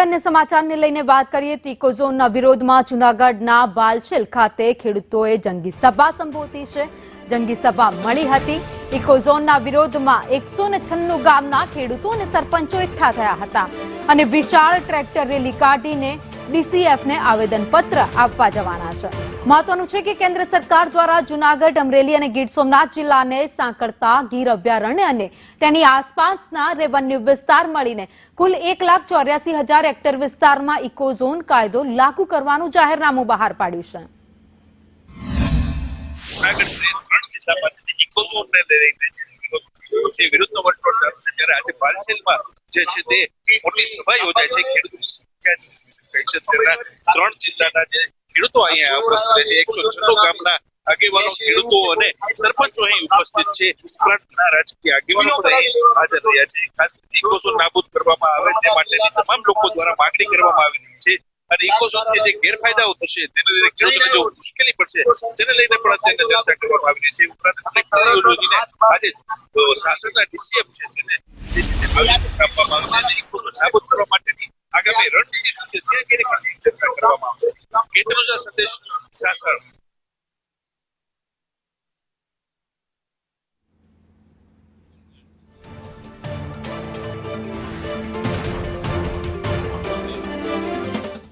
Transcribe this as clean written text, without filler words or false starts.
અન્ય સમાચારને લઈને વાત કરીએ તો ઇકોઝોનના વિરોધમાં જૂનાગઢના બાલછેલ ખાતે ખેડૂતોએ જંગી સભા સંબોધી છે। જંગી સભા મળી હતી। ઇકોઝોનના વિરોધમાં 196 ગામના ખેડૂતો અને સરપંચો એકઠા થયા હતા અને વિશાળ ટ્રેક્ટર રેલી કાઢીને ડીસીએફને આવેદનપત્ર આપવા જવાના છે। મહત્વનું છે કે કેન્દ્ર સરકાર દ્વારા જૂનાગઢ, અમરેલી અને ગીર સોમનાથ જિલ્લાને સાંકળતા ગીર અભયારણ્ય અને તેની આસપાસના રેવન્યુ વિસ્તાર મળીને કુલ 1,84,000 હેક્ટર વિસ્તારમાં ઇકોઝોન કાયદો લાગુ કરવાનું જાહેરનામું બહાર પાડ્યું છે। વિરોધનો વંટોળ ચાલુ છે ત્યારે આજે બાલછેલમાં જે છે તે મોટી સભા યોજાય છે। ખેડૂતોની સંખ્યા 3 જિલ્લાના જે ખેડૂતો અહીંયા ઉપસ્થિત છે, 196 ગામના આગેવાનો, ખેડૂતો અને સરપંચો અહીં ઉપસ્થિત છે। ઉપરાંતના રાજકીય આગેવાનો પણ અહીં હાજર રહ્યા છે। ખાસ કરીને ઇકોઝોન નાબૂદ કરવામાં આવે તે માટેની તમામ લોકો દ્વારા માંગણી કરવામાં આવી રહી છે અને ઇકોઝોનથી જે ગેરફાયદાઓ થશે તેને લઈને ખેડૂતોને જો મુશ્કેલી પડશે તેને લઈને પણ તેને ચર્ચા કરવામાં આવી રહી છે। ઉપરાંત અનેક યોજનાઓને આજે શાસનના ડીસીએમ છે તેને જે છે તે આવેદનપત્ર આપવામાં આવશે અને ઇકોઝોન નાબૂદ કરવા માટેની આગામી રણનીતિ શું છે તે અંગેની પણ ચર્ચા કરવામાં આવશે। કેન્દ્રનો સંદેશ, શાસન।